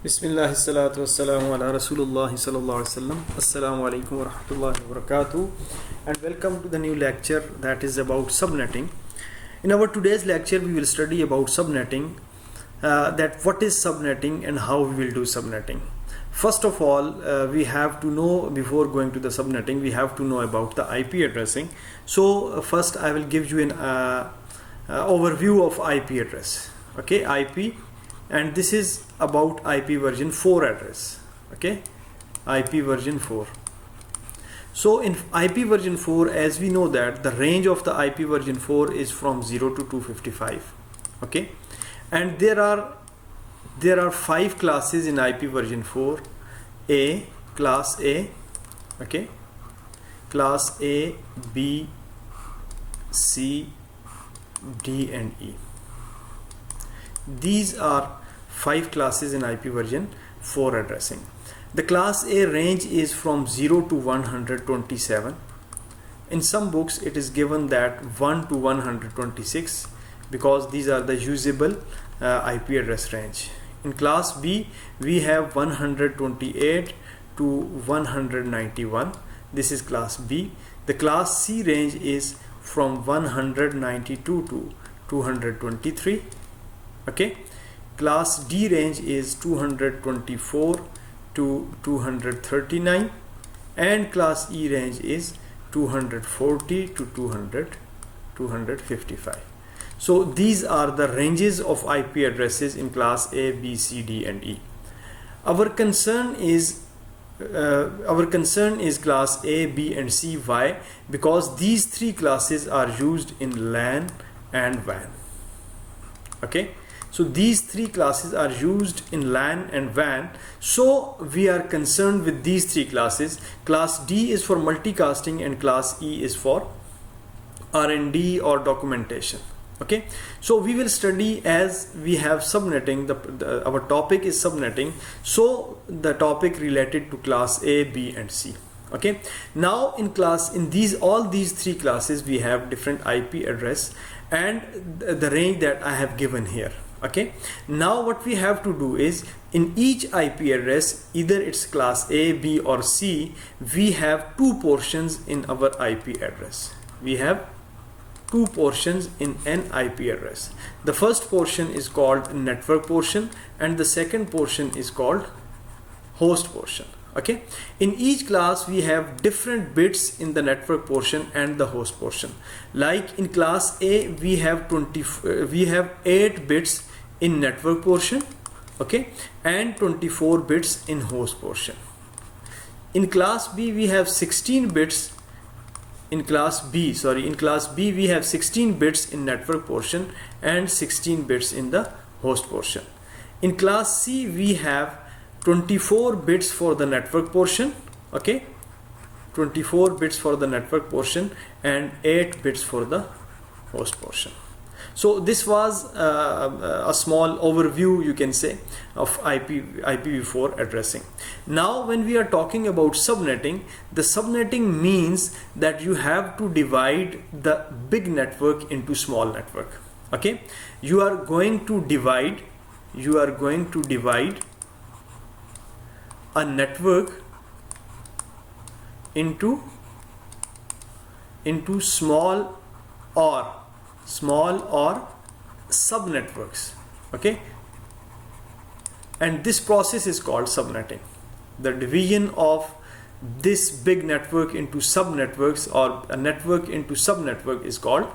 Bismillah salatu wassalamu ala Rasulullah sallallahu alaihi wasallam. Assalamu alaikum wa rahmatullahi wa barakatuh, and welcome to the new lecture that is about subnetting. In our today's lecture we will study about subnetting, that what is subnetting and how we will do subnetting. First of all, we have to know, before going to the subnetting, we have to know about the IP addressing. So first I will give you an overview of IP address. Okay, IP, and this is about IP version 4 address. Okay, IP version 4. So in IP version 4, as we know that the range of the IP version 4 is from 0 to 255. Okay, and there are 5 classes in IP version 4. A, class A, okay, class A, B, C, D and E. These are 5 classes in IP version 4 addressing. The class A range is from 0 to 127. In some books it is given that 1 to 126 because these are the usable IP address range. In class B we have 128 to 191. This is class B. The class C range is from 192 to 223. Okay, class D range is 224 to 239, and class E range is 240 to 255. So these are the ranges of IP addresses in class A, B, C, D and E. Our concern is class A, B and C. Why? Because these 3 classes are used in LAN and WAN. Okay, so these 3 classes are used in LAN and WAN, so we are concerned with these 3 classes. Class D is for multicasting and class E is for R&D or documentation. Okay, so we will study, as we have subnetting, our topic is subnetting, so the topic related to class A, B and C. Okay, now in all these 3 classes we have different IP address and the range that I have given here. Okay, now what we have to do is, in each IP address, either it's class A, B or C, we have 2 portions in our IP address. We have 2 portions in an IP address. The first portion is called network portion and the second portion is called host portion. Okay, in each class we have different bits in the network portion and the host portion. Like in class A we have 8 bits in network portion, okay, and 24 bits in host portion. In class B we have 16 bits. In class B we have 16 bits in network portion and 16 bits in the host portion. In class C we have 24 bits for the network portion, okay, 24 bits for the network portion and 8 bits for the host portion. So this was a small overview, you can say, of IPv4 addressing. Now when we are talking about subnetting, the subnetting means that you have to divide the big network into small network. Okay, you are going to divide a network into small or subnetworks. Okay, and this process is called subnetting. The division of this big network into subnetworks, or a network into subnetwork, is called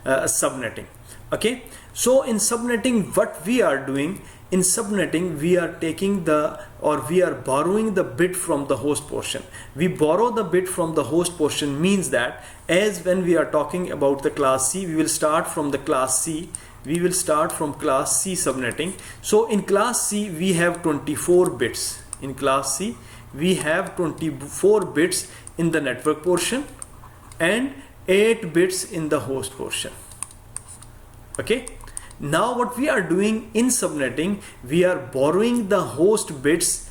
subnetting. Okay, so in subnetting, what we are doing, in subnetting we are borrowing the bit from the host portion. We borrow the bit from the host portion means that, as when we are talking about the class C, we will start from class C subnetting. So in class C we have 24 bits. In class C we have 24 bits in the network portion and 8 bits in the host portion. Okay, now what we are doing in subnetting, we are borrowing the host bits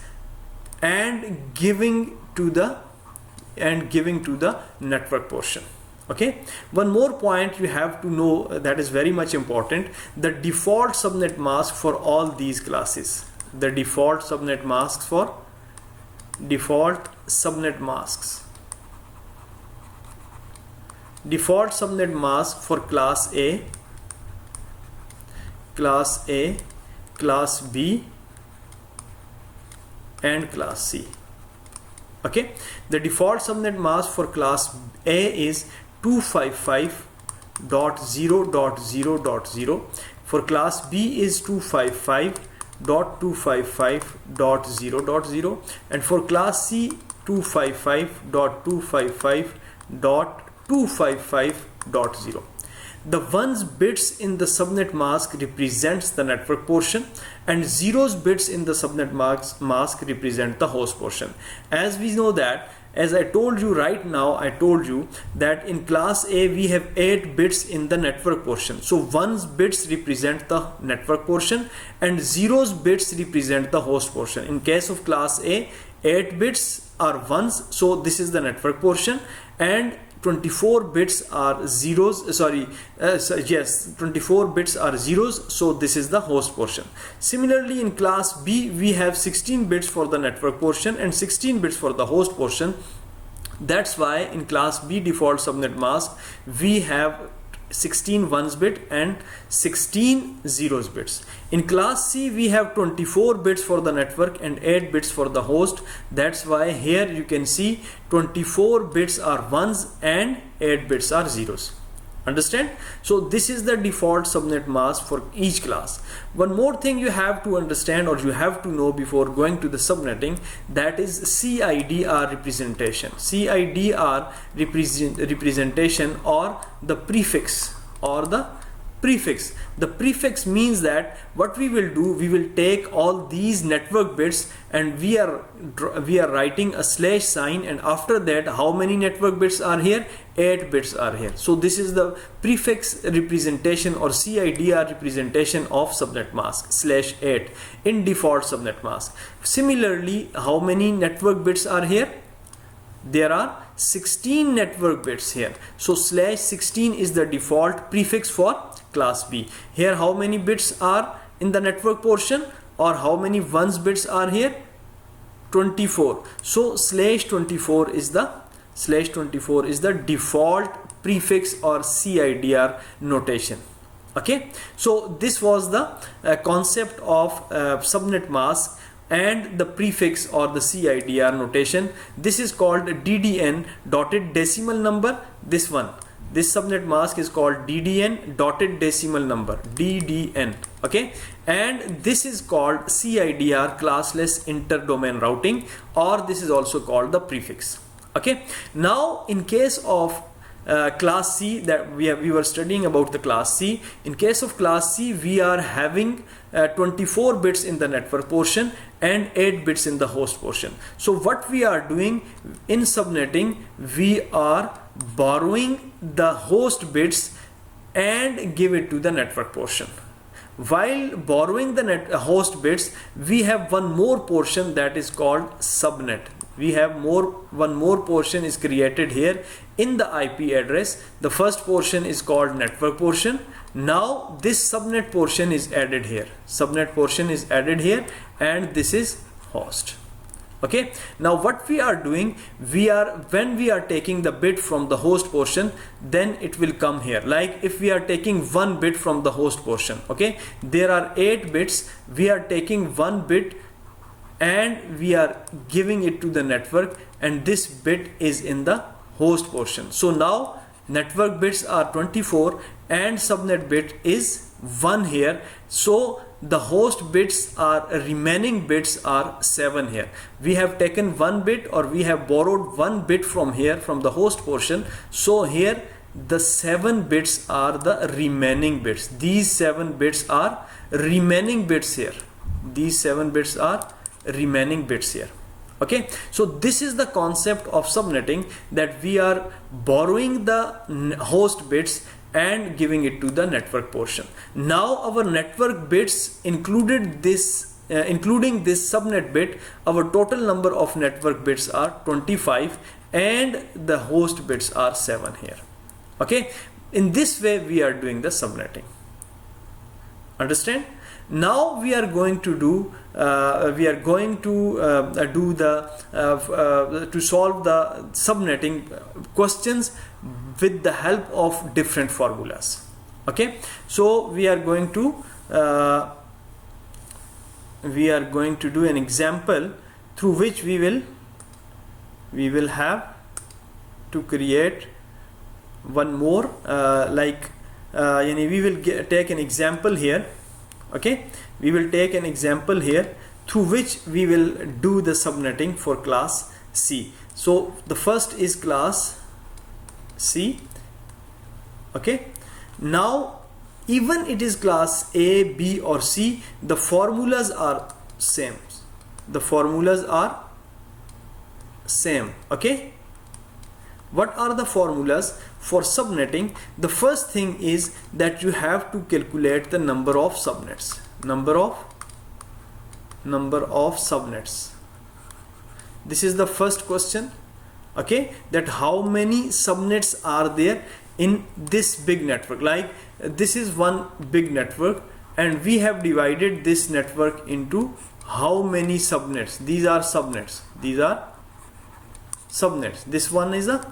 and giving to the network portion. Okay, one more point you have to know that is very much important: the default subnet mask for all these classes. the default subnet masks for default subnet masks. Default subnet mask for class A, class A, class B and class C. Okay, the default subnet mask for class A is 255.0.0.0. For class B is 255.255.0.0, and for class C 255.255.255.0. The ones bits in the subnet mask represents the network portion, and zeros bits in the subnet mask represent the host portion. As we know that, as I told you right now, I told you that in class A we have 8 bits in the network portion. So ones bits represent the network portion and zeros bits represent the host portion. In case of class A, 8 bits are ones, so this is the network portion, and 24 bits are zeros, 24 bits are zeros, so this is the host portion. Similarly, in class B we have 16 bits for the network portion and 16 bits for the host portion. That's why in class B default subnet mask we have 16 ones bit and 16 zeros bits. In class C we have 24 bits for the network and 8 bits for the host. That's why here you can see 24 bits are ones and 8 bits are zeros. Understand? So this is the default subnet mask for each class. One more thing you have to understand or you have to know before going to the subnetting, that is CIDR representation. CIDR representation or the prefix or the prefix. The prefix means that what we will do, we will take all these network bits and we are writing a slash sign, and after that how many network bits are here? 8 bits are here. So this is the prefix representation or CIDR representation of subnet mask /8 in default subnet mask. Similarly, how many network bits are here? There are 16 network bits here. So /16 is the default prefix for class B. Here how many bits are in the network portion, or how many ones bits are here? 24. So /24 is the default prefix or CIDR notation. Okay, so this was the concept of subnet mask and the prefix or the CIDR notation. This is called DDN, dotted decimal number. This subnet mask is called DDN, dotted decimal number, DDN. Okay, and this is called CIDR, classless interdomain routing, or this is also called the prefix. Okay, now in case of class C, that we were studying about the class C. In case of class C, we are having 24 bits in the network portion and 8 bits in the host portion. So what we are doing in subnetting, we are borrowing the host bits and give it to the network portion. While borrowing the host bits, we have one more portion that is called subnet. We have one more portion is created here in the IP address. The first portion is called network portion. Now this subnet portion is added here. Subnet portion is added here, and this is host. Okay, now what we are doing, when we are taking the bit from the host portion, then it will come here. Like if we are taking 1 bit from the host portion, okay, there are 8 bits, we are taking 1 bit and we are giving it to the network, and this bit is in the host portion. So now network bits are 24 and subnet bit is 1 here. So the host bits are, remaining bits are 7 here. We have taken 1 bit, or we have borrowed 1 bit from here, from the host portion. So here the 7 bits are the remaining bits. These 7 bits are remaining bits here. These 7 bits are remaining bits here. Okay, so this is the concept of subnetting, that we are borrowing the host bits and giving it to the network portion. Now our network bits including this subnet bit, our total number of network bits are 25 and the host bits are 7 here. Okay, in this way we are doing the subnetting. Understand? Now we are going to do to solve the subnetting questions with the help of different formulas. Okay, so we are going to do an example through which we will have to create one more we will take an example here. Okay, we will take an example here through which we will do the subnetting for class C. So the first is class C. Okay, now even it is class A, B or C, the formulas are same. The formulas are same. Okay, what are the formulas for subnetting? The first thing is that you have to calculate the number of subnets. Number of subnets. This is the first question. Okay, that how many subnets are there in this big network? Like this is one big network and we have divided this network into how many subnets? These are subnets. These are subnets. This one is a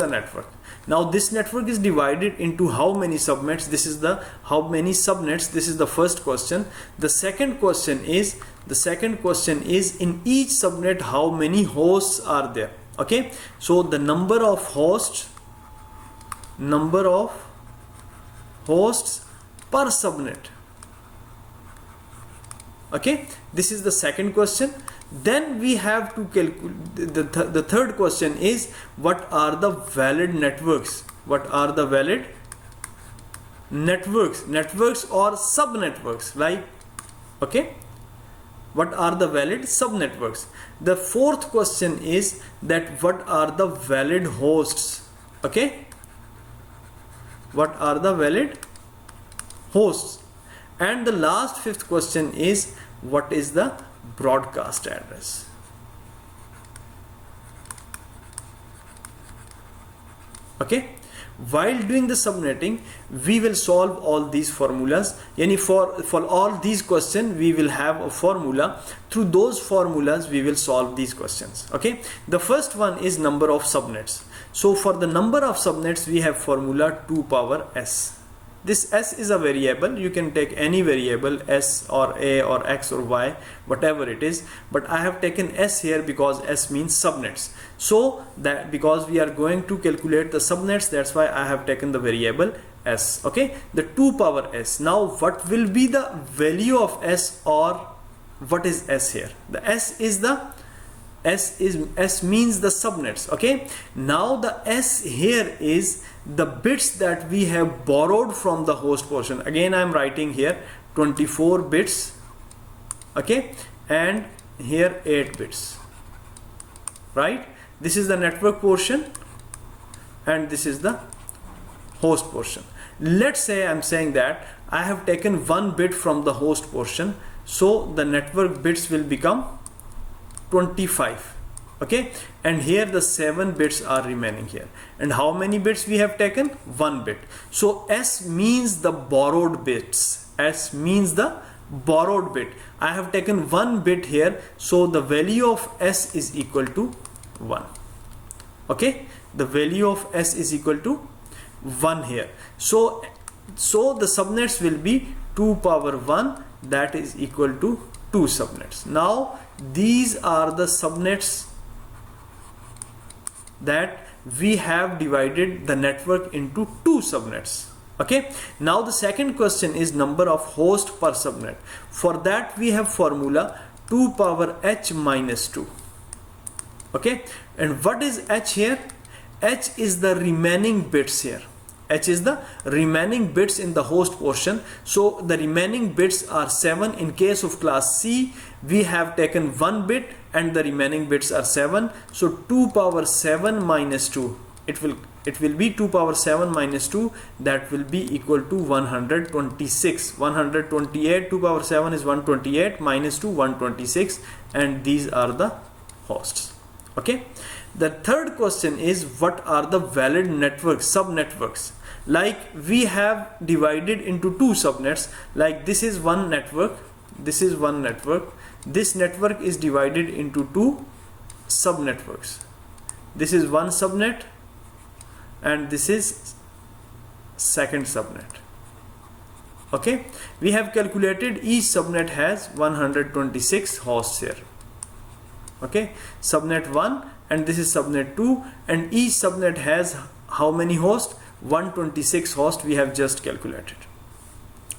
network. Now this network is divided into how many subnets? This is the how many subnets. This is the first question. The second question is in each subnet how many hosts are there. Okay, so the number of hosts per subnet. Okay, this is the second question. Then we have to calculate the third question is what are the valid networks? What are the valid networks or subnetworks? Like, okay, what are the valid subnetworks? The fourth question is that what are the valid hosts? Okay, what are the valid hosts? And the last fifth question is what is the broadcast address? Okay, while doing the subnetting we will solve all these formulas. Yani for all these questions we will have a formula. Through those formulas we will solve these questions. Okay, the first one is number of subnets. So for the number of subnets we have formula 2 power s. This s is a variable. You can take any variable, s or a or x or y, whatever it is, but I have taken s here because s means subnets. So that because we are going to calculate the subnets, that's why I have taken the variable s. Okay, the 2 power s. Now what will be the value of s, or what is s here? The s means the subnets. Okay, now the s here is the bits that we have borrowed from the host portion. Again I am writing here 24 bits. Okay, and here 8 bits, right? This is the network portion and this is the host portion. Let's say I'm saying that I have taken 1 bit from the host portion, so the network bits will become 25. Okay, and here the 7 bits are remaining here. And how many bits we have taken? 1 bit. So s means the borrowed bits. S means the borrowed bit. I have taken 1 bit here, so the value of s is equal to 1. Okay, the value of s is equal to 1 here. So the subnets will be 2 power 1, that is equal to 2 subnets. Now these are the subnets that we have divided the network into 2 subnets. Okay, now the second question is number of hosts per subnet. For that we have formula 2 power h minus 2. Okay, and what is h here? H is the remaining bits here. H is the remaining bits in the host portion. So the remaining bits are 7. In case of class C, we have taken 1 bit and the remaining bits are 7. So 2 power 7 minus 2. It will be 2 power 7 minus 2. That will be equal to 126. 128. 2 power 7 is 128 minus 2 126, and these are the hosts. Okay. The third question is what are the valid networks, subnetworks? Like we have divided into two subnets, like this is one network, this is one network, this network is divided into two subnetworks. This is one subnet and this is second subnet. Okay, we have calculated each subnet has 126 hosts here. Okay, subnet 1 and this is subnet 2, and each subnet has how many hosts? 126 hosts we have just calculated.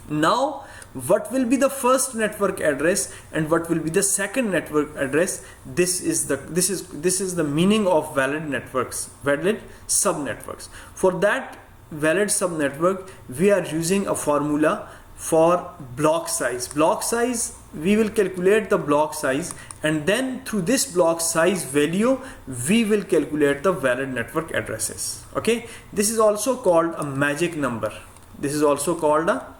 Now what will be the first network address and what will be the second network address? This is the meaning of valid networks, valid subnetworks. For that valid subnetwork, we are using a formula for block size. Block size, we will calculate the block size, and then through this block size value we will calculate the valid network addresses. Okay, this is also called a magic number. This is also called a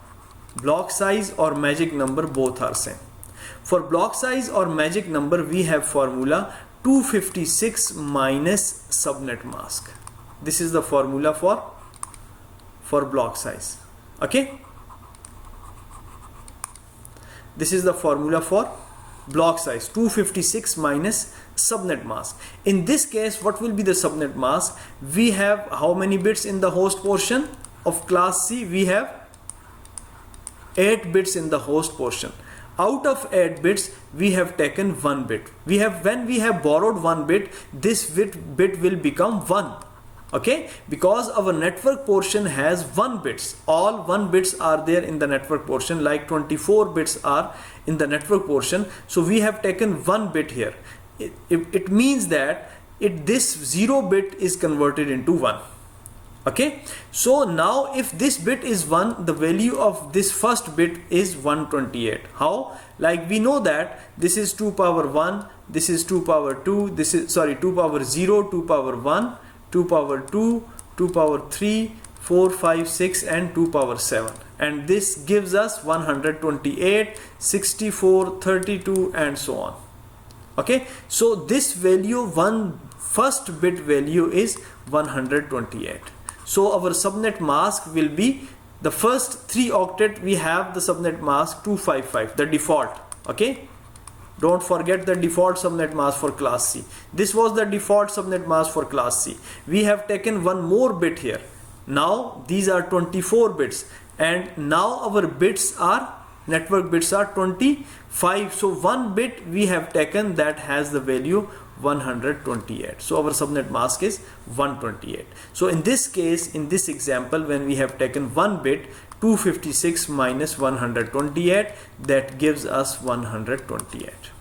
block size or magic number, both are same. For block size or magic number, we have formula 256 minus subnet mask. This is the formula for block size. Okay, this is the formula for block size, 256 minus subnet mask. In this case, what will be the subnet mask? We have how many bits in the host portion of class C? We have 8 bits in the host portion. Out of 8 bits, we have taken 1 bit. When we have borrowed 1 bit, this bit will become 1. Okay, because our network portion has 1 bits. All 1 bits are there in the network portion, like 24 bits are in the network portion. So we have taken 1 bit here. It means that this 0 bit is converted into 1. Okay, so now if this bit is 1, the value of this first bit is 128. How? Like we know that this is 2 power 1, this is 2 power 2, this is 2 power 0, 2 power 1, 2 power 2, 2 power 3, 4, 5, 6 and 2 power 7, and this gives us 128, 64, 32 and so on. Okay, so this value, first bit value is 128. So our subnet mask will be the first 3 octet. We have the subnet mask 255, the default. Okay, don't forget the default subnet mask for class C. This was the default subnet mask for class C. We have taken 1 more bit here. Now these are 24 bits, and now our bits are, network bits are 25. So 1 bit we have taken that has the value 128. So our subnet mask is 128. So in this case, in this example, when we have taken 1 bit, 256 minus 128, that gives us 128.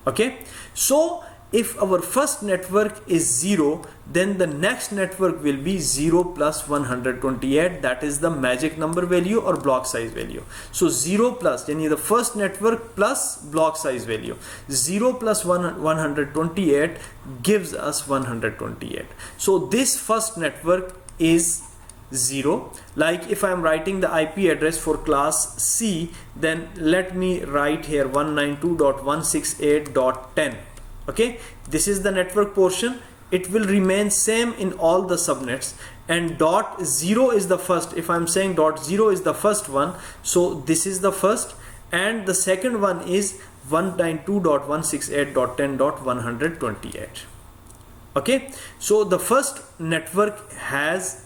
Okay, so if our first network is 0, then the next network will be 0 plus 128. That is the magic number value or block size value. So 0 plus, yani the first network plus block size value. 0 plus 128 gives us 128. So this first network is 0. Like if I am writing the IP address for class C, then let me write here 192.168.10. Okay, this is the network portion. It will remain same in all the subnets, and dot 0 is the first. If I'm saying dot 0 is the first one, so this is the first, and the second one is 192.168.10.128. Okay, so the first network has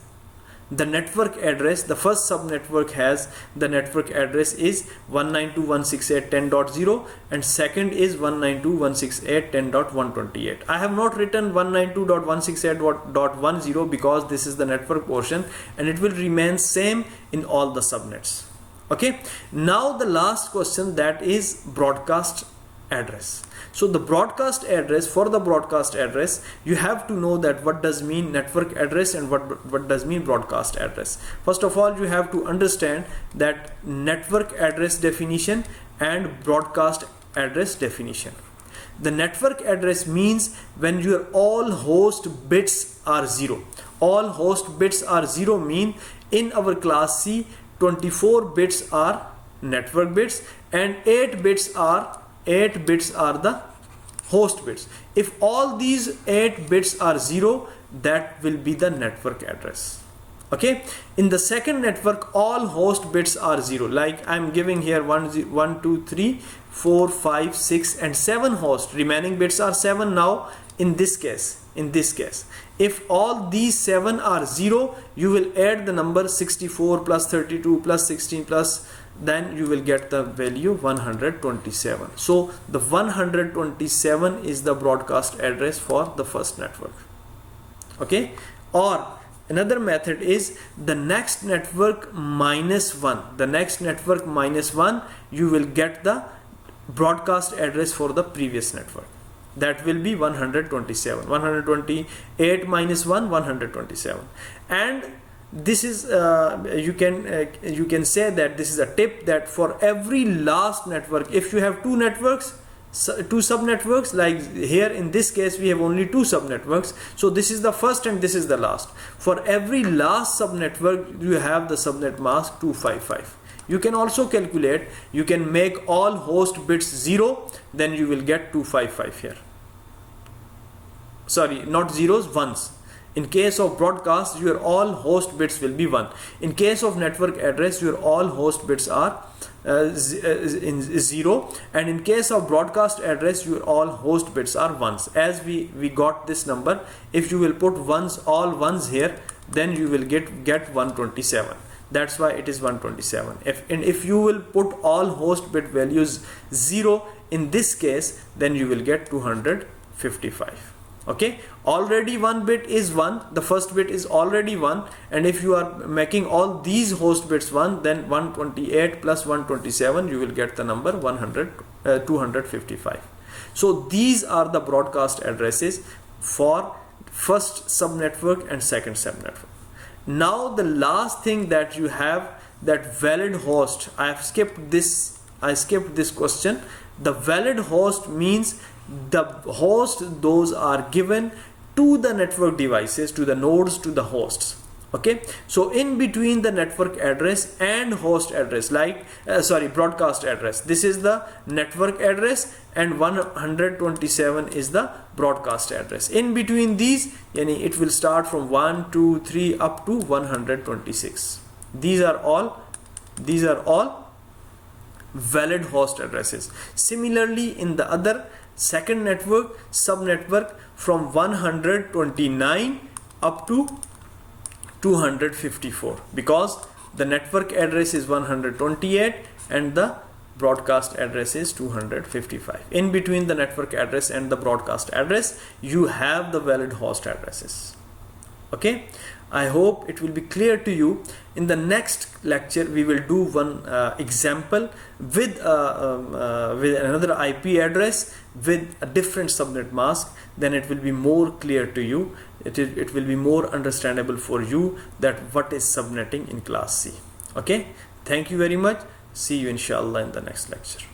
the network address, the first subnetwork has the network address is 192.168.10.0, and second is 192.168.10.128. I have not written 192.168.10 because this is the network portion and it will remain same in all the subnets. Okay, now the last question, that is broadcast address. So the broadcast address, for the broadcast address, you have to know that what does mean network address and what does mean broadcast address. First of all, you have to understand that network address definition and broadcast address definition. The network address means when your all host bits are 0. All host bits are 0 mean in our class C, 24 bits are network bits and 8 bits are the host bits. If all these 8 bits are 0, that will be the network address. Okay, in the second network all host bits are 0, like I'm giving here 1 2 3 4 5 6 and 7 hosts, remaining bits are 7 now. In this case, if all these 7 are 0, you will add the number 64 plus 32 plus 16 plus, then you will get the value 127. So the 127 is the broadcast address for the first network. Okay, or another method is the next network minus 1. The next network minus 1, you will get the broadcast address for the previous network. That will be 127. 128 minus 1, 127. And this is you can say that this is a tip, that for every last network, if you have two networks, two subnetworks, like here in this case we have only two subnetworks, so this is the first and this is the last. For every last subnetwork you have the subnet mask 255. You can also calculate, you can make all host bits 0, then you will get 255 here. Sorry, not zeros, ones. In case of broadcast, your all host bits will be 1. In case of network address, your all host bits are 0, and in case of broadcast address, your all host bits are ones. As we got this number, if you will put ones, all ones here, then you will get 127. That's why it is 127. If you will put all host bit values 0 in this case, then you will get 255. Okay, already one bit is 1, the first bit is already 1, and if you are making all these host bits 1, then 128 plus 127, you will get the number 255. So these are the broadcast addresses for first subnetwork and second subnetwork. Now the last thing that you have, that valid host. I skipped this question. The valid host means the host, those are given to the network devices, to the nodes, to the hosts. Okay, so in between the network address and host address, like broadcast address, this is the network address and 127 is the broadcast address. In between these, it will start from 1 2 3 up to 126. These are all valid host addresses. Similarly, in the other second network, subnetwork, from 129 up to 254, because the network address is 128 and the broadcast address is 255. In between the network address and the broadcast address, you have the valid host addresses. Okay, I hope it will be clear to you. In the next lecture, we will do one example with another IP address with a different subnet mask. Then it will be more clear to you. It will be more understandable for you that what is subnetting in class C. Okay, thank you very much. See you inshallah in the next lecture.